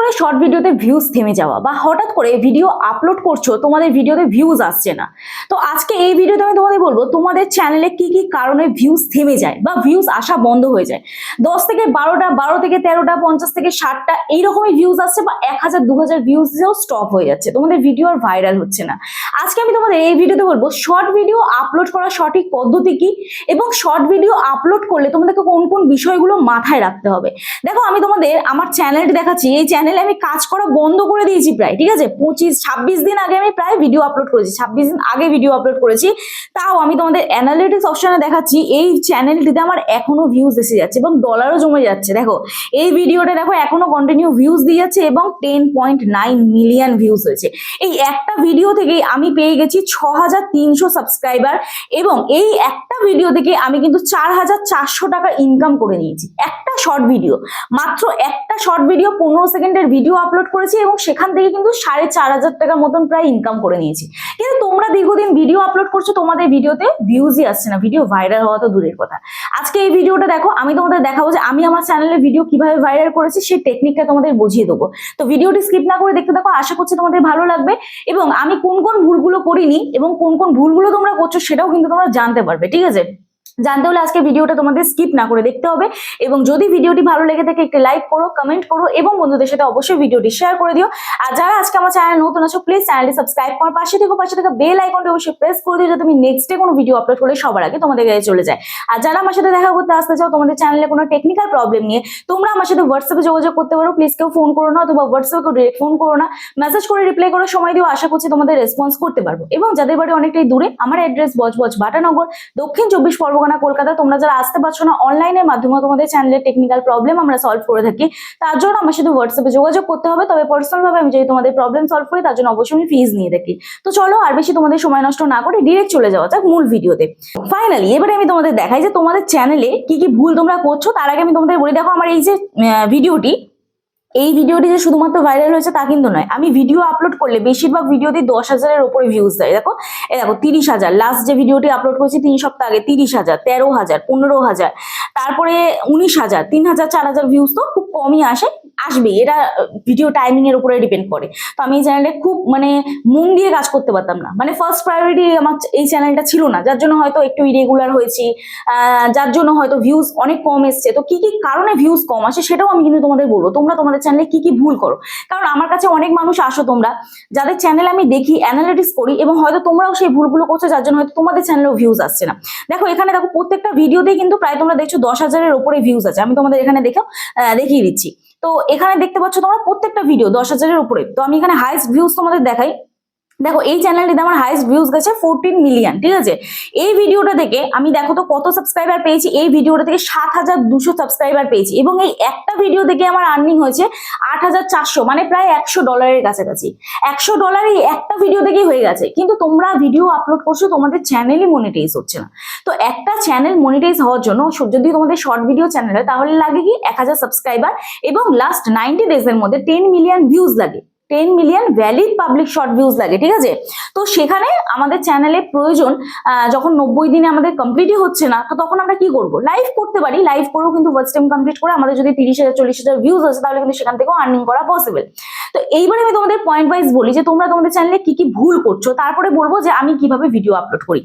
করে শর্ট ভিডিওতে ভিউজ থেমে যাওয়া বা হঠাৎ করে ভিডিও আপলোড করছো তোমাদের ভিডিওতে ভিউজ আসছে না। তো আজকে এই ভিডিওতে আমি তোমাদের বলবো তোমাদের চ্যানেলে কি কি কারণে ভিউজ থেমে যায় বা ভিউজ আসা বন্ধ হয়ে যায়। 10 থেকে 12টা, 12 থেকে 13টা, 50 থেকে 60টা এইরকমই ভিউজ আসছে বা 1000 2000 ভিউজেও স্টপ হয়ে যাচ্ছে, তোমাদের ভিডিও আর ভাইরাল হচ্ছে না। আজকে আমি তোমাদের এই ভিডিওতে বলবো শর্ট ভিডিও আপলোড করার সঠিক পদ্ধতি কি এবং শর্ট ভিডিও আপলোড করলে তোমাদেরকে কোন কোন বিষয়গুলো মাথায় রাখতে হবে। দেখো আমি তোমাদের আমার চ্যানেলটি দেখাচ্ছি, এই চ্যানেলে আমি কাজ করা বন্ধ করে দিয়েছি প্রায়, ঠিক আছে 25-26 দিন আগে আমি প্রায় ভিডিও আপলোড করেছি, 26 দিন আগে ভিডিও আপলোড করেছি। তাও আমি তোমাদের অ্যানালিটিক্স অপশনে দেখাচ্ছি এই চ্যানেলটিতে আমার এখনো ভিউজ এসে যাচ্ছে এবং ডলারও জমে যাচ্ছে। দেখো এই ভিডিওটা দেখো এখনো কন্টিনিউ ভিউজ দিয়ে যাচ্ছে এবং 10.9 মিলিয়ন ভিউজ হয়েছে। এই একটা ভিডিও থেকেই আমি পেয়ে গেছি 6300 সাবস্ক্রাইবার এবং এই একটা ভিডিও থেকে আমি কিন্তু 4400 টাকা ইনকাম করে নিয়েছি। একটা শর্ট ভিডিও, মাত্র একটা শর্ট ভিডিও 15 সেকেন্ডের ভিডিও আপলোড করেছি এবং সেখান থেকে কিন্তু 4500 টাকার মতন প্রায় ইনকাম করে নিয়েছি। কিন্তু তোমরা দীর্ঘদিন ভিডিও আপলোড করছো, তোমাদের ভিডিওতে ভিউজই আসছে না, ভিডিও ভাইরাল হওয়া তো দূরের কথা। আজকে এই ভিডিওটা দেখো, আমি তোমাদের দেখাবো যে আমি আমার চ্যানেলে ভিডিও কিভাবে ভাইরাল করেছি, সেই টেকনিকটা তোমাদের বুঝিয়ে দেবো। তো ভিডিওটি স্কিপ না করে দেখতে থাকো, আশা করছি তোমাদের ভালো লাগবে এবং আমি কোন কোন ভুলগুলো করিনি এবং কোন কোন ভুলগুলো তোমরা করছো সেটাও কিন্তু তোমরা জানতে পারবে। ঠিক আছে, জানতে হলে আজকে ভিডিওটা তোমাদের স্কিপ না করে দেখতে হবে এবং যদি ভিডিওটি ভালো লেগে থাকে একটি লাইক করো, কমেন্ট করো এবং বন্ধুদের সাথে অবশ্যই ভিডিওটি শেয়ার করে দিও। আর যারা আজকে আমার চ্যানেল নতুন আছো প্লিজ চ্যানেলটি সাবস্ক্রাইব করো, পাশে থেকে বেল আইকনটি অবশ্যই প্রেস করে দিও যাতে তুমি নেক্সট ডে কোনো ভিডিও আপলোড করলে সবার আগে তোমাদের কাছে চলে যায়। আর যারা আমার সাথে দেখা করতে আসতে চাও, তোমাদের চ্যানেলে কোনো টেকনিক্যাল প্রবলেম নিয়ে তোমরা আমার সাথে হোয়াটসঅ্যাপে যোগাযোগ করতে পারো। প্লিজ কেউ ফোন করো না অথবা হোয়াটসঅ্যাপে ডিরেক্ট ফোন করো না, মেসেজ করে রিপ্লাই করে সময় দিও, আশা করছি তোমাদের রেসপন্স করতে পারবো। এবং যাদের বাড়ি অনেকটাই দূরে, আমার অ্যাড্রেস বজবজ বাটানগর, দক্ষিণ 24 পরগনা, কলকাতা। তোমরা যারা আসতে পারছো না, অনলাইনের মাধ্যমে তোমাদের চ্যানেলের টেকনিক্যাল প্রবলেম আমরা সলভ করে থাকি, তার জন্য আমার সাথে হোয়াটসঅ্যাপে যোগাযোগ করতে হবে। তবে পার্সোনাল ভাবে আমি যদি তোমাদের প্রবলেম সলভ করি তার জন্য অবশ্যই আমি ফিজ নিয়ে থাকি। তো চলো আর বেশি তোমাদের সময় নষ্ট না করে ডিরেক্ট চলে যাওয়া যাক মূল ভিডিওতে। ফাইনালি এবারে আমি তোমাদের দেখাই যে তোমাদের চ্যানেলে কি কি ভুল তোমরা করছো। তার আগে আমি তোমাদের বলি, দেখো আমার এই যে ভিডিওটি যে শুধুমাত্র ভাইরাল হয়েছে তা কিন্তু নয়। আমি ভিডিও আপলোড করলে বেশিরভাগ ভিডিওতে 10,000-এর উপরে ভিউজ দেয়। দেখো 30,000, লাস্ট যে ভিডিওটি আপলোড করেছি 3 সপ্তাহ আগে 30,000, 13,000, 15,000, তারপরে 19,000, 3,000, 4,000 ভিউজ তো খুব কমই আসবে, এটা ভিডিও টাইমিং এর উপরে ডিপেন্ড করে। তো আমি এই চ্যানেলে খুব মন দিয়ে কাজ করতে পারতাম না, ফার্স্ট প্রায়োরিটি আমার এই চ্যানেলটা ছিল না, যার জন্য হয়তো একটু ইরেগুলার হয়েছি, যার জন্য হয়তো ভিউজ অনেক কম এসছে। তো কি কি কারণে ভিউজ কম আসে সেটাও আমি কিন্তু তোমাদের বলবো, তোমরা তোমাদের চ্যানেলে কি কি ভুল করো। কারণ আমার কাছে অনেক মানুষ আসো তোমরা, যাদের চ্যানেল আমি দেখি, অ্যানালিটিক্স করি এবং হয়তো তোমরাও সেই ভুলগুলো করছো, যার জন্য হয়তো তোমাদের চ্যানেলেও ভিউজ আসছে না। দেখো এখানে দেখো প্রত্যেকটা ভিডিওতেই কিন্তু প্রায় তোমরা দেখছো 10,000-এর উপরে ভিউজ আছে। আমি তোমাদের এখানে দেখিয়ে দিচ্ছি। তো এখানে দেখতে পাচ্ছ তোমরা প্রত্যেকটা ভিডিও 10,000-এর উপরে। তো আমি এখানে হাইস্ট ভিউজ তোমাদের দেখাই। দেখো এই চ্যানেলটিতে আমার হাইস্ট ভিউজ গেছে 14 মিলিয়ন। ঠিক আছে, এই ভিডিওটা থেকে আমি দেখো তো কত সাবস্ক্রাইবার পেয়েছি। এই ভিডিওটা থেকে 7,200 সাবস্ক্রাইবার পেয়েছি এবং এই একটা ভিডিও থেকে আমার আর্নিং হয়েছে 8,400, মানে প্রায় $100-এর কাছাকাছি। $100 এই একটা ভিডিও থেকেই হয়ে গেছে। কিন্তু তোমরা ভিডিও আপলোড করছো, তোমাদের চ্যানেলই মনিটাইজ হচ্ছে না। তো একটা চ্যানেল মনিটাইজ হওয়ার জন্য যদি তোমাদের শর্ট ভিডিও চ্যানেল হয় তাহলে লাগে কি 1000 সাবস্ক্রাইবার এবং লাস্ট 90 ডেজের মধ্যে 10 মিলিয়ন ভিউজ লাগে, 10 million valid public short views লাগে। ঠিক আছে, তো সেখানে আমাদের চ্যানেলে প্রয়োজন, যখন 90 দিনে আমাদের কমপ্লিটই হচ্ছে না, তো তখন আমরা কি করব, লাইভ করতে পারি। লাইভ করেও কিন্তু ফার্স্ট টাইম কমপ্লিট করে আমাদের যদি 30,000 40,000 ভিউজ আছে তাহলে কিন্তু সেখান থেকেও আর্নিং করা পসিবল। তো এইবারে আমি তোমাদের পয়েন্ট ওয়াইজ বলি যে তোমরা তোমাদের চ্যানেলে কি কি ভুল করছো, তারপরে বলবো যে আমি কিভাবে ভিডিও আপলোড করি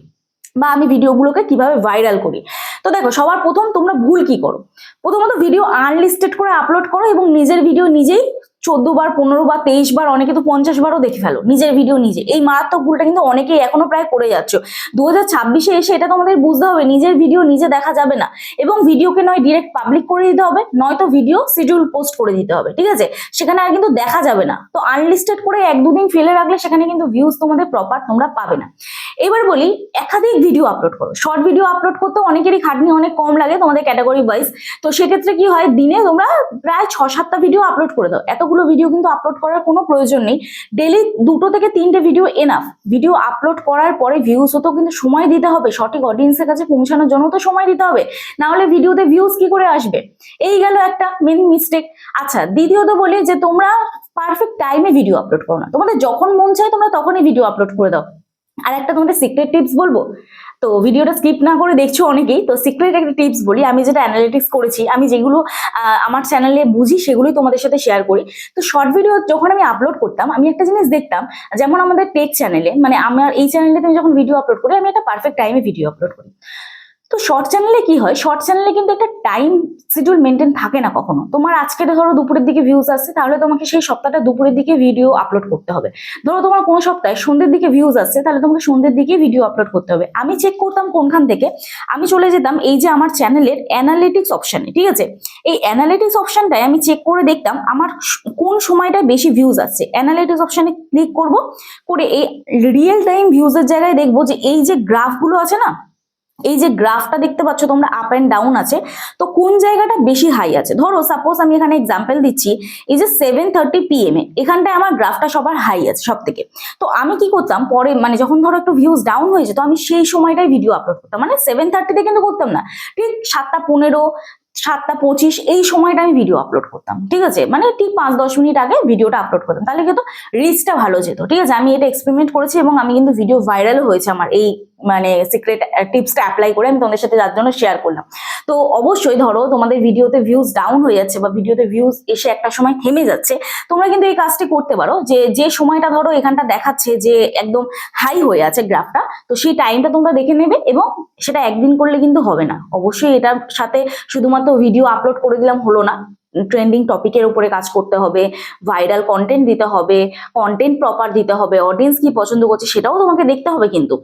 বা আমি ভিডিওগুলোকে কিভাবে ভাইরাল করি। তো দেখো সবার প্রথম তোমরা ভুল কি করো, প্রথমত ভিডিও আনলিস্টেড করে আপলোড করো এবং নিজের ভিডিও নিজেই 14 বার, 15 বার, 23 বার, অনেকে তো 50 বারও দেখে ফেলো নিজের ভিডিও নিজে। এই মারাত্মক ভুলটা কিন্তু অনেকেই এখনো প্রায় করে যাচ্ছ। 2026-এ এসে এটা তোমাদের বুঝতে হবে নিজের ভিডিও নিজে দেখা যাবে না এবং ভিডিওকে নয় ডিরেক্ট পাবলিক করে দিতে হবে, নয়তো ভিডিও শিডিউল পোস্ট করে দিতে হবে। ঠিক আছে, সেখানে আর কিন্তু দেখা যাবে না। তো আনলিস্টেড করে 1-2 দিন ফেলে রাখলে সেখানে কিন্তু ভিউজ তোমাদের প্রপার তোমরা পাবে না। এবার বলি একাধিক ভিডিও আপলোড করো। শর্ট ভিডিও আপলোড করতে অনেকেরই খাটনি অনেক কম লাগে তোমাদের ক্যাটাগরি ওয়াইজ। তো সেক্ষেত্রে কি হয়, দিনে তোমরা প্রায় 6-7টা ভিডিও আপলোড করে দাও। এতগুলো ভিডিও কিন্তু আপলোড করার কোনো প্রয়োজন নেই, ডেইলি 2 থেকে 3টে ভিডিও এনাফ। ভিডিও আপলোড করার পরে ভিউজ হতেও কিন্তু সময় দিতে হবে, সঠিক অডিয়েন্সের কাছে পৌঁছানোর জন্য তো সময় দিতে হবে, না হলে ভিডিওতে ভিউজ কি করে আসবে। এই গেল একটা মেন মিস্টেক। আচ্ছা, দ্বিতীয়ত বলি যে তোমরা পারফেক্ট টাইমে ভিডিও আপলোড করো না, তোমাদের যখন মন চায় তোমরা তখনই ভিডিও আপলোড করে দাও। আর একটা তোমাদের সিক্রেট টিপস বলবো, তো ভিডিওটা স্কিপ না করে দেখছো অনেকেই। তো সিক্রেট একটা টিপস বলি, আমি যেটা অ্যানালিটিক্স করেছি, আমি যেগুলো আমার চ্যানেলে বুঝি সেগুলোই তোমাদের সাথে শেয়ার করি। তো শর্ট ভিডিও যখন আমি আপলোড করতাম, আমি একটা জিনিস দেখতাম, যেমন আমাদের টেক চ্যানেলে, মানে আমার এই চ্যানেলে আমি যখন ভিডিও আপলোড করি, আমি একটা পারফেক্ট টাইমে ভিডিও আপলোড করি। তো শর্ট চ্যানেলে কি হয়, শর্ট চ্যানেলে কিন্তু একটা টাইম শিডিউল মেনটেন থাকে না কখনো। তোমার আজকে ধরো দুপুরের দিকে ভিউজ আসছে, তাহলে তোমাকে সেই সপ্তাহটা দুপুরের দিকে ভিডিও আপলোড করতে হবে। ধরো তোমার কোনো সপ্তাহে সন্ধ্যের দিকে ভিউজ আসছে, তাহলে তোমাকে সন্ধ্যের দিকে ভিডিও আপলোড করতে হবে। আমি চেক করতাম কোনখান থেকে, আমি চলে যেতাম এই যে আমার চ্যানেলের অ্যানালিটিক্স অপশানে, ঠিক আছে। এই অ্যানালিটিক্স অপশানটায় আমি চেক করে দেখতাম আমার কোন সময়টায় বেশি ভিউজ আসছে। অ্যানালিটিক্স অপশানে ক্লিক করব, করে এই রিয়েল টাইম ভিউজের জায়গায় দেখবো যে এই যে গ্রাফগুলো আছে না, এই যে গ্রাফটা দেখতে পাচ্ছ তোমরা, আপ এন্ড ডাউন আছে, তো কোন জায়গাটা বেশি হাই আছে। ধরো সাপোজ আমি এখানে এক্সাম্পল দিচ্ছি, এই যে 7:30 PM এখানটায় আমার গ্রাফটা সবার হাই আছে সব থেকে। তো আমি কি করতাম পরে, মানে যখন ধরো একটু ভিউজ ডাউন হয়ে যেত, আমি সেই সময়টাই ভিডিও আপলোড করতাম, মানে 7:30 কিন্তু করতাম না, ঠিক 7:15, 7:25 এই সময়টা আমি ভিডিও আপলোড করতাম, ঠিক আছে। মানে ঠিক 5-10 মিনিট আগে ভিডিওটা আপলোড করতাম, তাহলে কিন্তু রিচটা ভালো যেত, ঠিক আছে। আমি এটা এক্সপেরিমেন্ট করেছি এবং আমি কিন্তু ভিডিও ভাইরালও হয়েছে আমার এই মানে সিক্রেট টিপসটা অ্যাপ্লাই করে, আমি তোমাদের সাথে যার জন্য শেয়ার করলাম। তো অবশ্যই ধরো তোমাদের ভিডিওতে ভিউজ ডাউন হয়ে যাচ্ছে বা ভিডিওতে ভিউজ এসে একটা সময় থেমে যাচ্ছে, তোমরা কিন্তু এই কাজটি করতে পারো, যে সময়টা ধরো এখানটা দেখাচ্ছে যে একদম হাই হয়ে আছে গ্রাফটা, তো সেই টাইমটা তোমরা দেখে নেবে। এবং সেটা একদিন করলে কিন্তু হবে না, অবশ্যই এটার সাথে শুধুমাত্র ভিডিও আপলোড করে দিলাম হলো না, ট্রেন্ডিং টপিকের উপরে কাজ করতে হবে, ভাইরাল কন্টেন্ট দিতে হবে, কন্টেন্ট প্রপার দিতে হবে, অডিয়েন্স কি পছন্দ করছে সেটাও তোমাকে দেখতে হবে কিন্তু।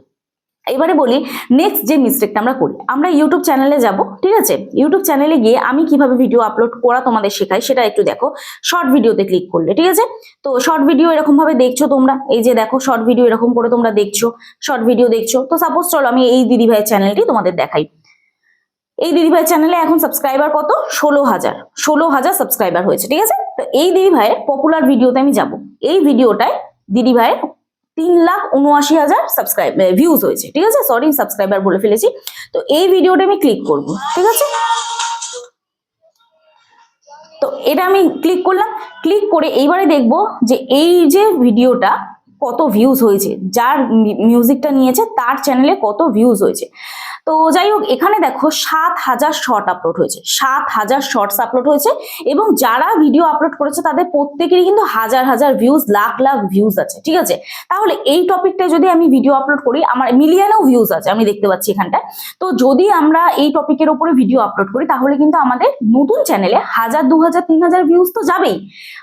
এবারে বলি নেক্সট যে মিস্টেকটা আমরা করি, আমরা ইউটিউব চ্যানেলে যাব, ঠিক আছে। ইউটিউব চ্যানেলে গিয়ে আমি কিভাবে ভিডিও আপলোড করা তোমাদের শেখাই সেটা একটু দেখো। শর্ট ভিডিওতে ক্লিক করলে, ঠিক আছে। তো শর্ট ভিডিও এরকম ভাবে দেখছো তোমরা, এই যে দেখো শর্ট ভিডিও এরকম করে তোমরা দেখছো, শর্ট ভিডিও দেখছো। তো সাপোজ চলো আমি এই দিদি ভাইয়ের চ্যানেলটি তোমাদের দেখাই। এই দিদি ভাইয়ের চ্যানেলে এখন সাবস্ক্রাইবার কত, 16,000 সাবস্ক্রাইবার হয়েছে, ঠিক আছে। তো এই দিদি ভাইয়ের পপুলার ভিডিওতে আমি যাব। এই ভিডিওটায় দিদি ভাইয়ের 3,79,000 ভিউজ হয়েছে, ঠিক আছে। সরি, সাবস্ক্রাইবার বলে ফেলেছি। তো এই ভিডিওটা আমি ক্লিক করব, ঠিক আছে। তো এটা আমি ক্লিক করলাম, ক্লিক করে এইবারে দেখবো যে এই যে ভিডিওটা কত ভিউজ হয়েছে, যার মিউজিকটা নিয়েছে তার চ্যানেলে কত ভিউজ হয়েছে। তো যাই হোক, এখানে দেখো 7,000 শর্ট আপলোড হয়েছে, 7,000 শর্টস আপলোড হয়েছে, এবং যারা ভিডিও আপলোড করেছে তাদের প্রত্যেকেরই কিন্তু হাজার হাজার ভিউজ, লাখ লাখ ভিউজ আছে, ঠিক আছে। তাহলে এই টপিকটায় যদি আমি ভিডিও আপলোড করি, আমার মিলিয়নেও ভিউজ আছে, আমি দেখতে পাচ্ছি এখানটায়। তো যদি আমরা এই টপিকের উপরে ভিডিও আপলোড করি, তাহলে কিন্তু আমাদের নতুন চ্যানেলে 1,000, 2,000, 3,000 ভিউজ তো যাবেই,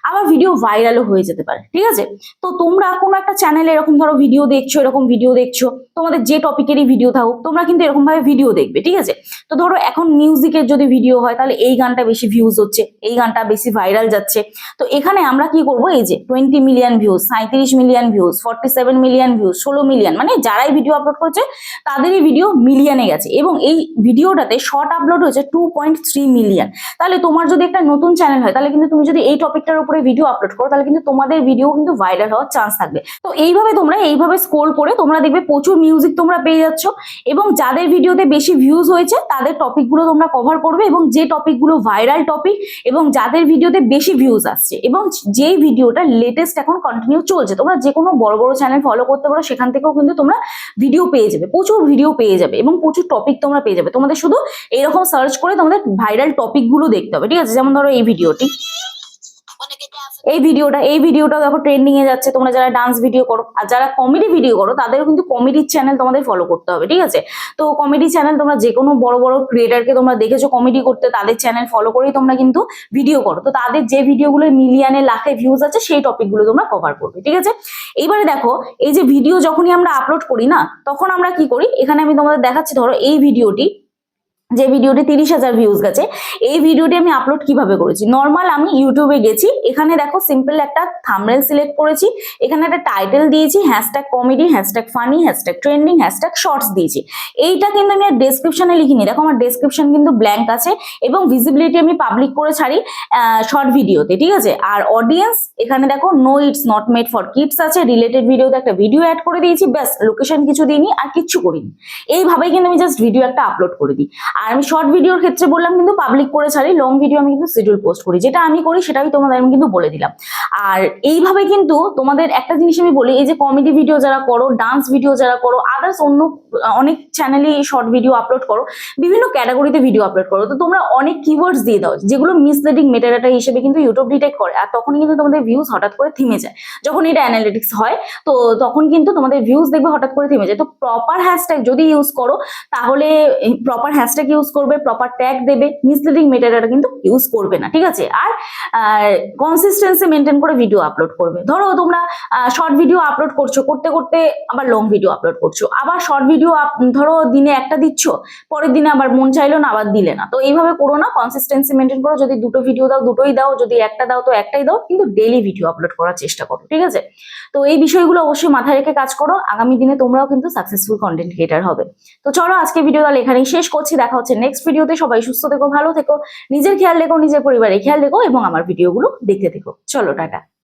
আবার ভিডিও ভাইরালও হয়ে যেতে পারে, ঠিক আছে। তো তোমরা কোনো একটা চ্যানেলে এরকম ধরো ভিডিও দেখছো, এরকম ভিডিও দেখছো, তোমাদের যে টপিকেরই ভিডিও থাকুক, তোমরা কিন্তু এরকম ভাবে ভিডিও দেখবে, ঠিক আছে। তো ধরো এখন মিউজিকের যদি ভিডিও হয়, তাহলে এই গানটা বেশি ভিউজ হচ্ছে, এই গানটা বেশি ভাইরাল যাচ্ছে। তো এখানে আমরা কি করব, এই যে 20 million views, 37 million views, 47 million views, 16 million, মানে যারাই ভিডিও আপলোড করছে তাদেরই ভিডিও মিলিয়নে গেছে, এবং এই ভিডিওটাতে শর্ট আপলোড হয়েছে 2.3 মিলিয়ন। তাহলে তোমার যদি একটা নতুন চ্যানেল হয়, তাহলে কিন্তু তুমি যদি এই টপিকটার উপরে ভিডিও আপলোড করো, তাহলে কিন্তু তোমাদের ভিডিও কিন্তু ভাইরাল হওয়ার চান্স থাকবে। তো এইভাবে তোমরা এইভাবে স্ক্রল করে তোমরা দেখবে প্রচুর মিউজিক তোমরা পেয়ে যাচ্ছ, এবং যাদের ভিডিওতে বেশি ভিউজ হয়েছে তাদের টপিকগুলো তোমরা কভার করবে, এবং যে টপিকগুলো ভাইরাল টপিক এবং যাদের ভিডিওতে বেশি ভিউজ আসছে, এবং যেই ভিডিওটা লেটেস্ট এখন কন্টিনিউ চলছে, তোমরা যে কোনো বড় বড় চ্যানেল ফলো করতে পারো, সেখান থেকেও কিন্তু তোমরা ভিডিও পেয়ে যাবে, প্রচুর ভিডিও পেয়ে যাবে, এবং প্রচুর টপিক তোমরা পেয়ে যাবে। তোমাদের শুধু এরকম সার্চ করে তোমাদের ভাইরাল টপিকগুলো দেখতে হবে, ঠিক আছে। যেমন ধরো এই ভিডিওটি, এই ভিডিওটা দেখো ট্রেন্ডিং এ যাচ্ছে। তোমরা যারা ডান্স ভিডিও করো আর যারা কমেডি ভিডিও করো, তাদেরও কিন্তু কমেডির চ্যানেল তোমাদের ফলো করতে হবে, ঠিক আছে। তো কমেডি চ্যানেল তোমরা যে কোনো বড় বড় ক্রিয়েটারকে তোমরা দেখেছো কমেডি করতে, তাদের চ্যানেল ফলো করেই তোমরা কিন্তু ভিডিও করো। তো তাদের যে ভিডিওগুলো মিলিয়নে, লাখে ভিউজ আছে, সেই টপিকগুলো তোমরা কভার করবে, ঠিক আছে। এইবারে দেখো, এই যে ভিডিও যখনই আমরা আপলোড করি না, তখন আমরা কি করি, এখানে আমি তোমাদের দেখাচ্ছি। ধরো এই ভিডিওটি, যে ভিডিওটি 30,000 ভিউজ গেছে, এই ভিডিওটি আমি আপলোড কিভাবে করেছি। নর্মাল আমি ইউটিউবে গেছি, এখানে দেখো সিম্পল একটা থাম্বনেল সিলেক্ট করেছি, এখানে একটা টাইটেল দিয়েছি, #কমেডি, #ফানি, #ট্রেন্ডিং, #শর্টস দিয়েছি। এইটা কিন্তু আমি আর ডেসক্রিপশনে লিখিনি, দেখো আমার ডেসক্রিপশন কিন্তু ব্ল্যাঙ্ক আছে, এবং ভিজিবিলিটি আমি পাবলিক করে ছাড়ি শর্ট ভিডিওতে, ঠিক আছে। আর অডিয়েন্স এখানে দেখো no it's not made for kids আছে, রিলেটেড ভিডিওতে একটা ভিডিও অ্যাড করে দিয়েছি, ব্যাস, লোকেশন কিছু দিইনি আর কিচ্ছু করিনি। এইভাবেই কিন্তু আমি জাস্ট ভিডিও একটা আপলোড করে দিই। আর আমি শর্ট ভিডিওর ক্ষেত্রে বললাম কিন্তু পাবলিক করে ছাড়ি, লং ভিডিও আমি কিন্তু শিডিউল পোস্ট করি, যেটা আমি করি সেটাই তোমাদের আমি কিন্তু বলে দিলাম। আর এইভাবে কিন্তু তোমাদের একটা জিনিস আমি বলি, এই যে কমেডি ভিডিও যারা করো, ডান্স ভিডিও যারা করো, আদার্স অন্য অনেক চ্যানেলে শর্ট ভিডিও আপলোড করো, বিভিন্ন ক্যাটাগরিতে ভিডিও আপলোড করো, তো তোমরা অনেক কিওয়ার্ডস দিয়ে দাও যেগুলো মিসলিডিং মেটাডাটা হিসেবে কিন্তু ইউটিউব ডিটেক্ট করে, আর তখন কিন্তু তোমাদের ভিউজ হঠাৎ করে থেমে যায়। যখন এটা অ্যানালিটিক্স হয় তো তখন কিন্তু তোমাদের ভিউজ দেখবে হঠাৎ করে থেমে যায়। তো প্রপার হ্যাশট্যাগ যদি ইউজ করো তাহলে প্রপার হ্যাশট্যাগ ইউজ করবে, প্রপার ট্যাগ দেবে, মিসলিডিং মেটাডাটা কিন্তু ইউজ করবে না, ঠিক আছে? আর কনসিস্টেন্সি মেনটেন করে ভিডিও আপলোড করবে। ধরো তোমরা শর্ট ভিডিও আপলোড করছো, করতে করতে আবার লং ভিডিও আপলোড করছো, আবার শর্ট ভিডিও ধরো দিনে একটা দিচ্ছ, পরের দিনে আবার মন চাইলো না আবার দিলে না, তো এইভাবে করো না, কনসিস্টেন্সি মেনটেন করো। যদি দুটো ভিডিও দাও দুটোই দাও, যদি একটা দাও তো একটাই দাও, কিন্তু ডেইলি ভিডিও আপলোড করার চেষ্টা করো, ঠিক আছে? তো এই বিষয়গুলো অবশ্যই মাথায় রেখে কাজ করো, আগামী দিনে তোমরাও কিন্তু সাকসেসফুল কন্টেন্ট ক্রিয়েটার হবে। তো চলো আজকে ভিডিও তাহলে এখানেই শেষ করছি, দেখা হচ্ছে নেক্সট ভিডিওতে। সবাই সুস্থ থেকো, ভালো থেকো, নিজের খেয়াল রেখো, নিজের পরিবারের খেয়াল রেখো এবং আমার ভিডিওগুলো দেখতে থেকো। চলো টাটা।